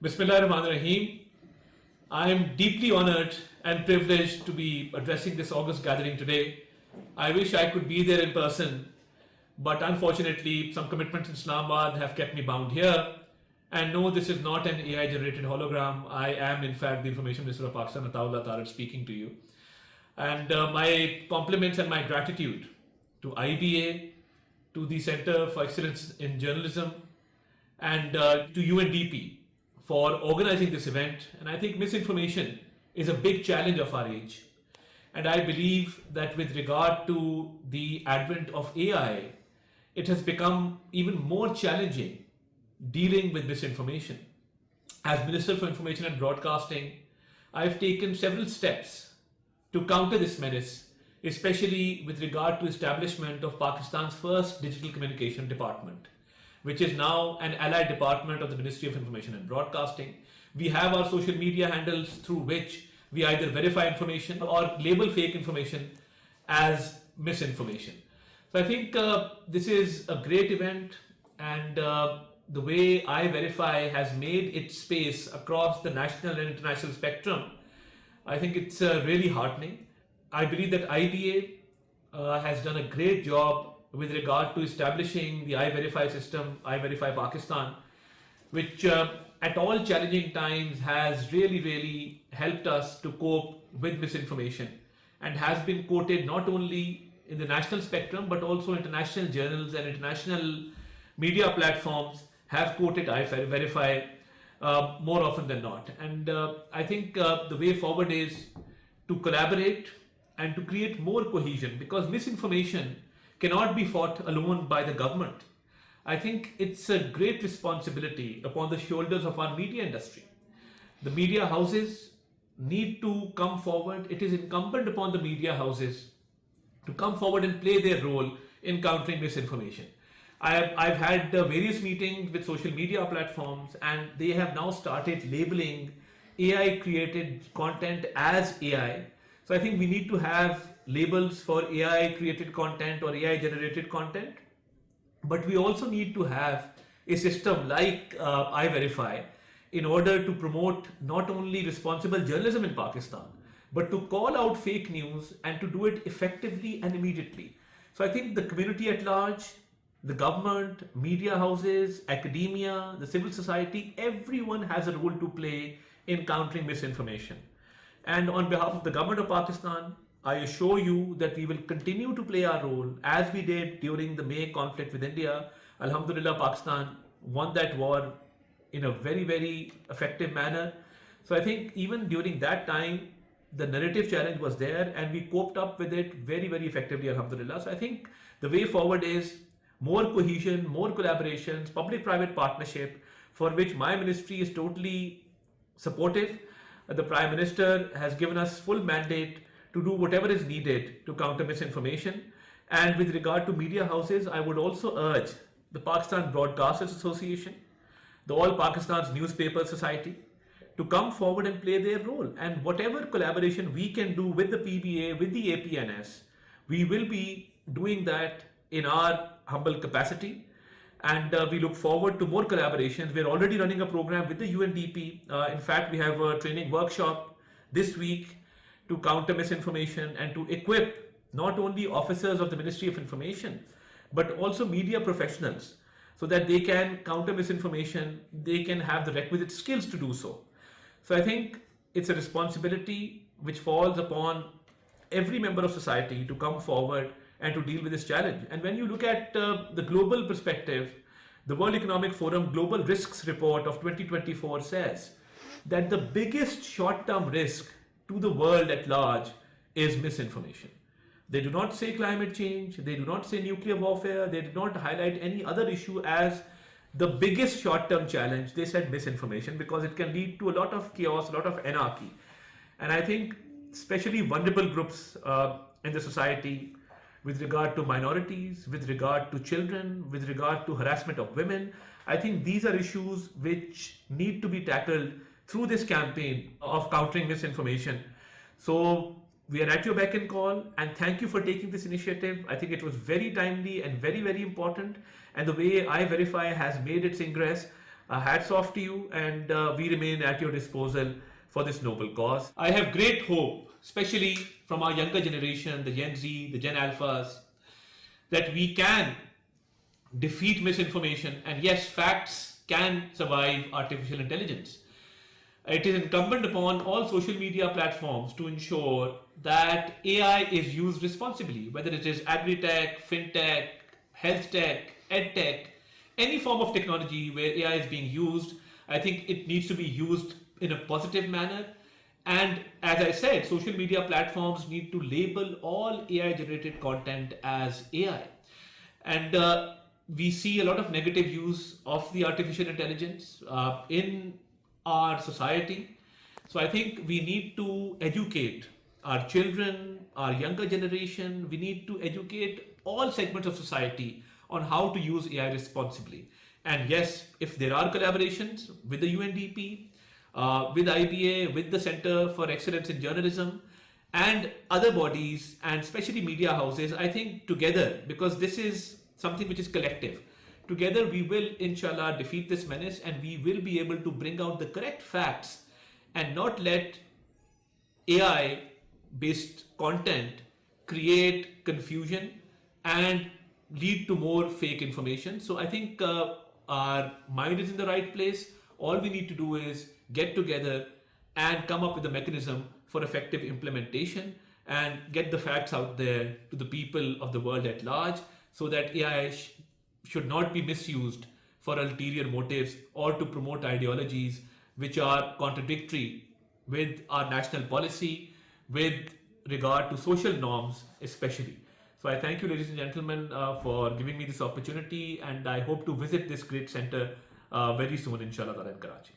Bismillahirrahmanirrahim. I am deeply honored and privileged to be addressing this August gathering today. I wish I could be there in person, but unfortunately, some commitments in Islamabad have kept me bound here. And no, this is not an AI generated hologram. I am, in fact, the Information Minister of Pakistan, Attaullah Tarar, speaking to you. And my compliments and my gratitude to IBA, to the Center for Excellence in Journalism, and to UNDP for organizing this event. And I think misinformation is a big challenge of our age. And I believe that with regard to the advent of AI, it has become even more challenging dealing with misinformation. As Minister for Information and Broadcasting, I've taken several steps to counter this menace, especially with regard to establishment of Pakistan's first digital communication department, which is now an allied department of the Ministry of Information and Broadcasting. We have our social media handles through which we either verify information or label fake information as misinformation. So I think this is a great event, and the way IVerify has made its space across the national and international spectrum, I think it's really heartening. I believe that IBA has done a great job with regard to establishing the IVerify system, IVerify Pakistan, which at all challenging times has really helped us to cope with misinformation, and has been quoted not only in the national spectrum but also international journals and international media platforms have quoted IVerify more often than not. And I think the way forward is to collaborate and to create more cohesion, because misinformation cannot be fought alone by the government. I think it's a great responsibility upon the shoulders of our media industry. The media houses need to come forward. It is incumbent upon the media houses to come forward and play their role in countering misinformation. I've had various meetings with social media platforms, and they have now started labeling AI created content as AI. So I think we need to have labels for AI created content or AI generated content, but we also need to have a system like IVerify in order to promote not only responsible journalism in Pakistan, but to call out fake news and to do it effectively and immediately. So I think the community at large, the government, media houses, academia, the civil society, everyone has a role to play in countering misinformation. And on behalf of the government of Pakistan, I assure you that we will continue to play our role as we did during the May conflict with India. Alhamdulillah, Pakistan won that war in a very effective manner. So I think even during that time, the narrative challenge was there and we coped up with it very effectively, Alhamdulillah. So I think the way forward is more cohesion, more collaborations, public-private partnership, for which my ministry is totally supportive. The Prime Minister has given us full mandate to do whatever is needed to counter misinformation. And with regard to media houses, I would also urge the Pakistan Broadcasters Association, the All Pakistan's Newspaper Society, to come forward and play their role. And whatever collaboration we can do with the PBA, with the APNS, we will be doing that in our humble capacity. And we look forward to more collaborations. We're already running a program with the UNDP. In fact, we have a training workshop this week to counter misinformation and to equip not only officers of the Ministry of Information, but also media professionals, so that they can counter misinformation, they can have the requisite skills to do so. So I think it's a responsibility which falls upon every member of society to come forward and to deal with this challenge. And when you look at the global perspective, the World Economic Forum Global Risks Report of 2024 says that the biggest short-term risk to the world at large is misinformation. They do not say climate change, they do not say nuclear warfare, they did not highlight any other issue as the biggest short-term challenge. They said misinformation, because it can lead to a lot of chaos, a lot of anarchy. And I think especially vulnerable groups in the society, with regard to minorities, with regard to children, with regard to harassment of women, I think these are issues which need to be tackled through this campaign of countering misinformation. So we are at your beck and call, and thank you for taking this initiative. I think it was very timely and very important. And the way IVerify has made its ingress, Hats off to you, and we remain at your disposal for this noble cause. I have great hope, especially from our younger generation, the Gen Z, the Gen Alphas, that we can defeat misinformation, and yes, facts can survive artificial intelligence. It is incumbent upon all social media platforms to ensure that AI is used responsibly, whether it is agri-tech, fintech, health tech, ed tech, any form of technology where AI is being used. I think it needs to be used in a positive manner. And as I said, social media platforms need to label all AI generated content as AI. And we see a lot of negative use of the artificial intelligence in our society. So I think we need to educate our children, our younger generation. We need to educate all segments of society on how to use AI responsibly. And yes, if there are collaborations with the UNDP, with IBA, with the Center for Excellence in Journalism, and other bodies, and especially media houses, I think together, because this is something which is collective, together we will, inshallah, defeat this menace, and we will be able to bring out the correct facts and not let AI based content create confusion and lead to more fake information. So I think our mind is in the right place. All we need to do is get together and come up with a mechanism for effective implementation and get the facts out there to the people of the world at large, so that AI should not be misused for ulterior motives or to promote ideologies which are contradictory with our national policy, with regard to social norms especially. So I thank you, ladies and gentlemen, for giving me this opportunity, and I hope to visit this great center very soon, inshallah, in Karachi.